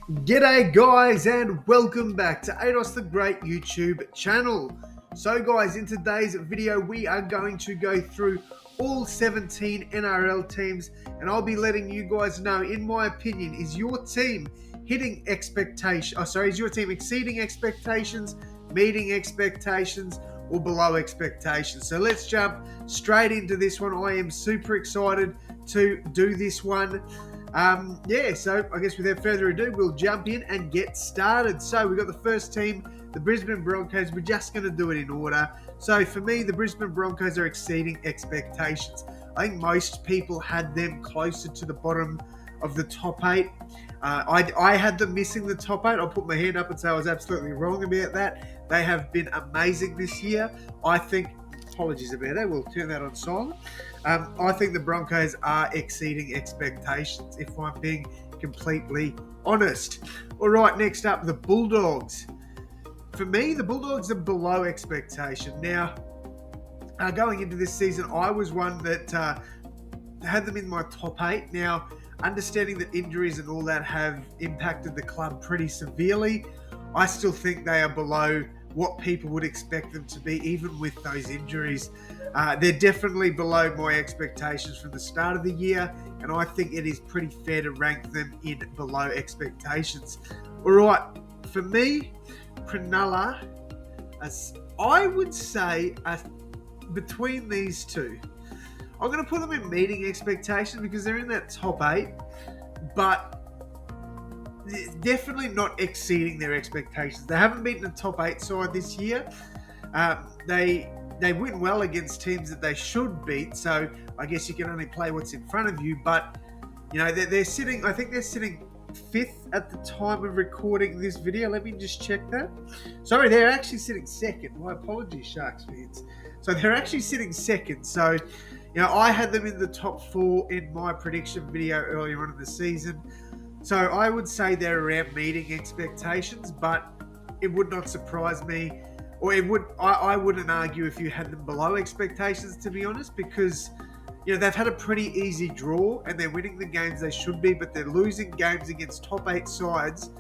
G'day guys and welcome back to AdosTheGreat YouTube channel. So guys, in today's video we are going to go through all 17 NRL teams and I'll be letting you guys know, in my opinion, is your team hitting expectations, is your team exceeding expectations, meeting expectations or below expectations. So let's jump straight into this one. I am super excited to do this one. So I guess without further ado, we'll jump in and get started. So we've got the first team, the Brisbane Broncos. We're just going to do it in order. So for me, the Brisbane Broncos are exceeding expectations. I think most people had them closer to the bottom of the top 8. I had them missing the top 8. I'll put my hand up and say I was absolutely wrong about that. They have been amazing this year. I think, apologies about that, we'll turn that on silent. I think the Broncos are exceeding expectations, if I'm being completely honest. All right, next up, the Bulldogs. For me, the Bulldogs are below expectation. Now, going into this season, I was one that had them in my top 8. Now, understanding that injuries and all that have impacted the club pretty severely, I still think they are below what people would expect them to be, even with those injuries. They're definitely below my expectations from the start of the year, and I think it is pretty fair to rank them in below expectations. All right, for me, Cronulla, I would say between these two, I'm going to put them in meeting expectations because they're in that top 8, but definitely not exceeding their expectations. They haven't beaten a top 8 side this year. They win well against teams that they should beat, so I guess you can only play what's in front of you. But you know, they're sitting. I think they're sitting 5th at the time of recording this video. Let me just check that. Sorry, they're actually sitting 2nd. My apologies, Sharks fans. So they're actually sitting 2nd. So, you know, I had them in the top 4 in my prediction video earlier on in the season. So I would say they're around meeting expectations, but it would not surprise me, or I wouldn't argue if you had them below expectations, to be honest, because you know they've had a pretty easy draw and they're winning the games they should be, but they're losing games against top 8 sides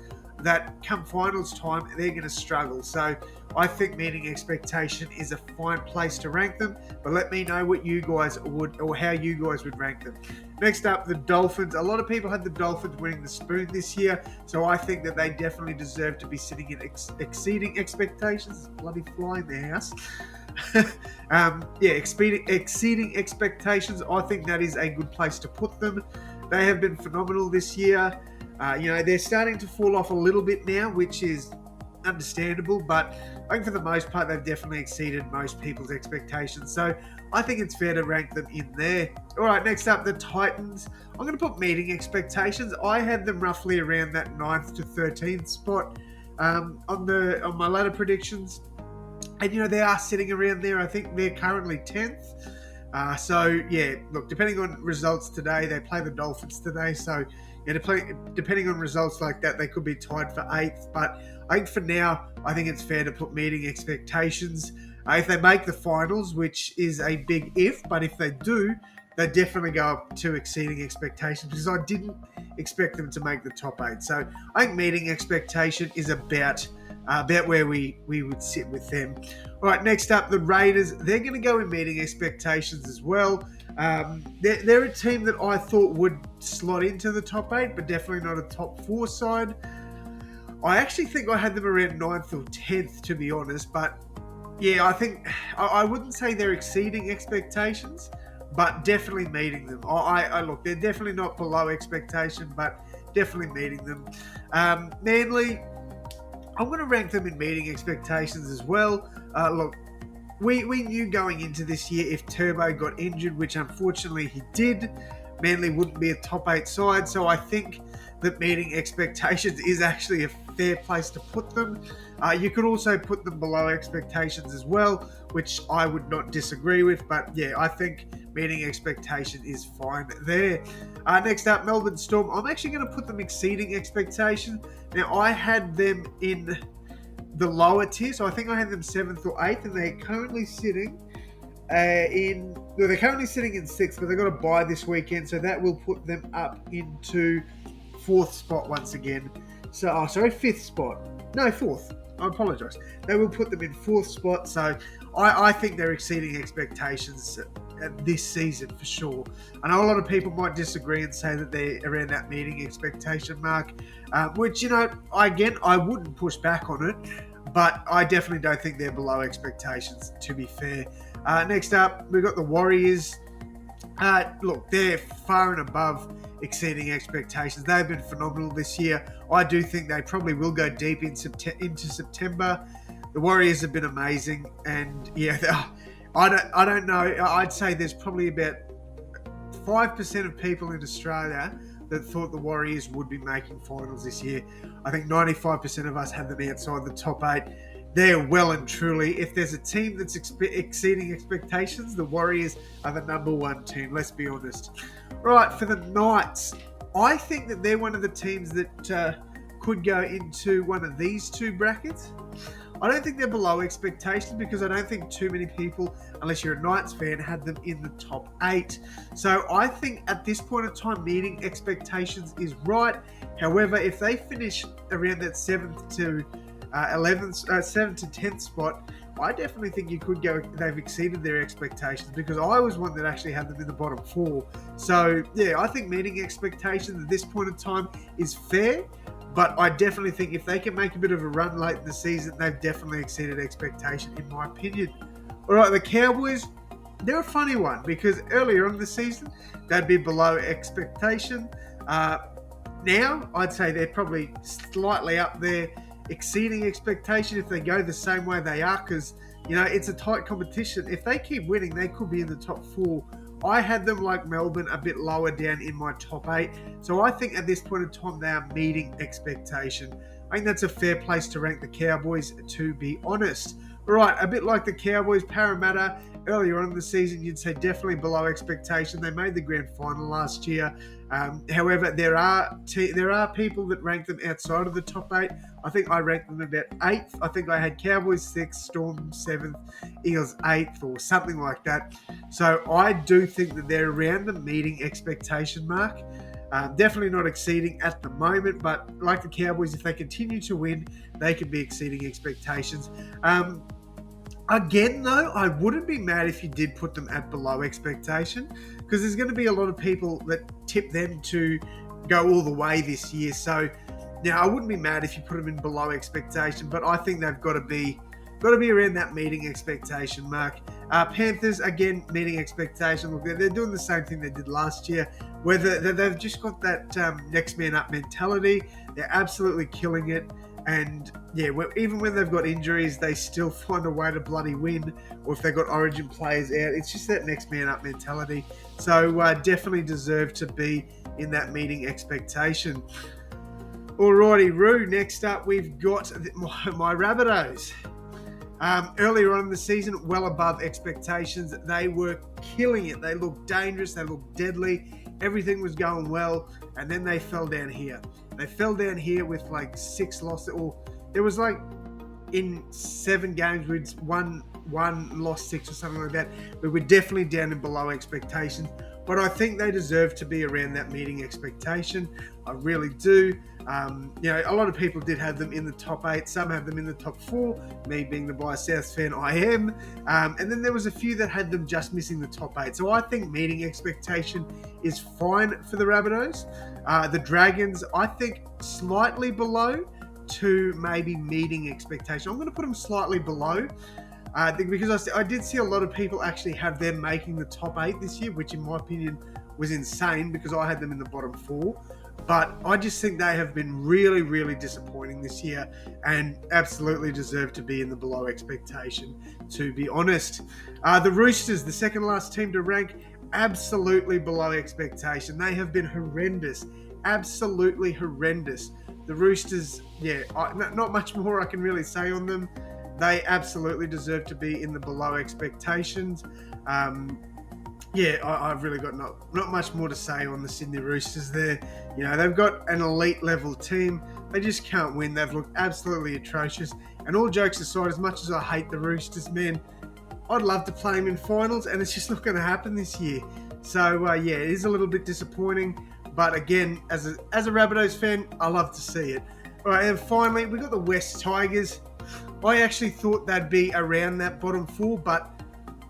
that come finals time they're going to struggle. So I think meeting expectation is a fine place to rank them, but let me know what you guys would, or how you guys would rank them. Next up, the Dolphins. A lot of people had the Dolphins winning the Spoon this year, so I think that they definitely deserve to be sitting in exceeding expectations. It's bloody fly in their house. Exceeding expectations. I think that is a good place to put them. They have been phenomenal this year. They're starting to fall off a little bit now, which is understandable, but I think for the most part they've definitely exceeded most people's expectations, so I think it's fair to rank them in there. All right, next up, the Titans. I'm going to put meeting expectations. I had them roughly around that 9th to 13th spot on my ladder predictions, and you know they are sitting around there. I think they're currently 10th. Look, depending on results today, they play the Dolphins today, so depending on results like that, they could be tied for 8th. But I think for now, I think it's fair to put meeting expectations. If they make the finals, which is a big if, but if they do, they definitely go up to exceeding expectations, because I didn't expect them to make the top 8. So I think meeting expectation is about where we would sit with them. All right, next up, the Raiders. They're going to go in meeting expectations as well. They're a team that I thought would slot into the top 8, but definitely not a top 4 side. I actually think I had them around 9th or 10th, to be honest. But yeah, I think I wouldn't say they're exceeding expectations, but definitely meeting them. Look, they're definitely not below expectation, but definitely meeting them. Manly, I'm going to rank them in meeting expectations as well. Look, we knew going into this year, if Turbo got injured, which unfortunately he did, Manly wouldn't be a top 8 side. So I think that meeting expectations is actually a fair place to put them. You could also put them below expectations as well, which I would not disagree with. But yeah, I think meeting expectation is fine there. Next up, Melbourne Storm. I'm actually going to put them exceeding expectation. Now, I had them in the lower tier, so I think I had them 7th or 8th, and they're currently sitting in 6th, but they've got to bye this weekend, so that will put them up into fourth spot once again. So, fifth spot. No, fourth. I apologise. They will put them in fourth spot. So I think they're exceeding expectations this season for sure. I know a lot of people might disagree and say that they're around that meeting expectation mark, which, I wouldn't push back on it, but I definitely don't think they're below expectations, to be fair. Next up, we've got the Warriors. Look, they're far and above exceeding expectations. They've been phenomenal this year. I do think they probably will go deep into September. The Warriors have been amazing, and I don't know. I'd say there's probably about 5% of people in Australia that thought the Warriors would be making finals this year. I think 95% of us had them outside the top 8. They're well and truly, if there's a team that's exceeding expectations, the Warriors are the number one team, let's be honest. Right, for the Knights, I think that they're one of the teams that could go into one of these two brackets. I don't think they're below expectations because I don't think too many people, unless you're a Knights fan, had them in the top 8. So I think at this point in time, meeting expectations is right. However, if they finish around that 7th to 10th spot, I definitely think you could go, they've exceeded their expectations, because I was one that actually had them in the bottom 4. So, I think meeting expectations at this point in time is fair, but I definitely think if they can make a bit of a run late in the season, they've definitely exceeded expectation, in my opinion. All right, the Cowboys, they're a funny one, because earlier on in the season, they'd be below expectation. Now, I'd say they're probably slightly up there, exceeding expectation if they go the same way they are, because it's a tight competition. If they keep winning, they could be in the top 4. I had them, like Melbourne, a bit lower down in my top 8. So I think at this point in time they are meeting expectation. I think that's a fair place to rank the Cowboys, to be honest. All right, a bit like the Cowboys, Parramatta, earlier on in the season, you'd say definitely below expectation. They made the grand final last year. However, there are people that rank them outside of the top 8. I think I ranked them about 8th. I think I had Cowboys 6th, Storm 7th, Eagles 8th, or something like that. So I do think that they're around the meeting expectation mark. Definitely not exceeding at the moment, but like the Cowboys, if they continue to win, they could be exceeding expectations. Again, though, I wouldn't be mad if you did put them at below expectation, because there's going to be a lot of people that tip them to go all the way this year. So, now I wouldn't be mad if you put them in below expectation, but I think they've got to be around that meeting expectation mark. Panthers, again, meeting expectation. Look, they're doing the same thing they did last year, whether they've just got that next man up mentality. They're absolutely killing it. And even when they've got injuries, they still find a way to bloody win. Or if they've got origin players out, it's just that next man up mentality. So definitely deserve to be in that meeting expectation. Alrighty, Roo, next up we've got my Rabbitohs. Earlier on in the season, well above expectations. They were killing it. They looked dangerous. They looked deadly. Everything was going well. And then they fell down here. They fell down here with like 6 losses. Or there was like in 7 games, we'd won 1, lost 6 or something like that. But we're definitely down and below expectations. But I think they deserve to be around that meeting expectation. I really do. A lot of people did have them in the top 8. Some have them in the top 4. Me being the Bias South fan, I am. And then there was a few that had them just missing the top 8. So I think meeting expectation is fine for the Rabbitohs. The Dragons, I think slightly below to maybe meeting expectation. I'm going to put them slightly below. Because I did see a lot of people actually have them making the top 8 this year, which in my opinion was insane because I had them in the bottom 4. But I just think they have been really, really disappointing this year and absolutely deserve to be in the below expectation, to be honest. The Roosters, the second last team to rank, absolutely below expectation. They have been horrendous, absolutely horrendous. The Roosters, not much more I can really say on them. They absolutely deserve to be in the below expectations. I've really got not much more to say on the Sydney Roosters there. They've got an elite level team. They just can't win. They've looked absolutely atrocious. And all jokes aside, as much as I hate the Roosters, man, I'd love to play them in finals, and it's just not going to happen this year. So, it is a little bit disappointing. But again, as a Rabbitohs fan, I love to see it. All right, and finally, we got the West Tigers. I actually thought they'd be around that bottom four, but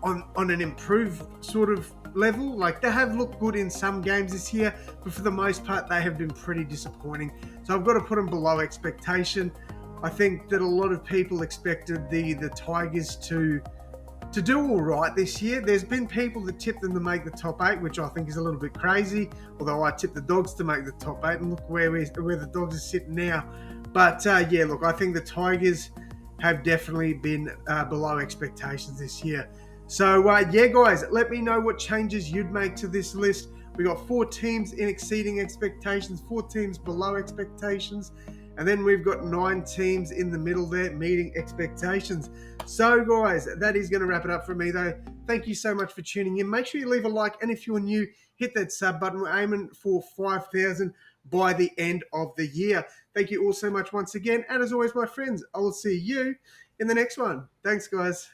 on an improved sort of level. Like, they have looked good in some games this year, but for the most part, they have been pretty disappointing. So I've got to put them below expectation. I think that a lot of people expected the Tigers to do all right this year. There's been people that tipped them to make the top 8, which I think is a little bit crazy. Although I tipped the Dogs to make the top 8, and look where the Dogs are sitting now. But yeah, look, I think the Tigers have definitely been below expectations this year. So yeah, guys, let me know what changes you'd make to this list. We got 4 teams in exceeding expectations, 4 teams below expectations, and then we've got 9 teams in the middle there meeting expectations. So guys, that is going to wrap it up for me though. Thank you so much for tuning in. Make sure you leave a like, and if you're new, hit that sub button. We're aiming for 5,000 by the end of the year. Thank you all so much once again, and as always, my friends, I will see you in the next one. Thanks, guys.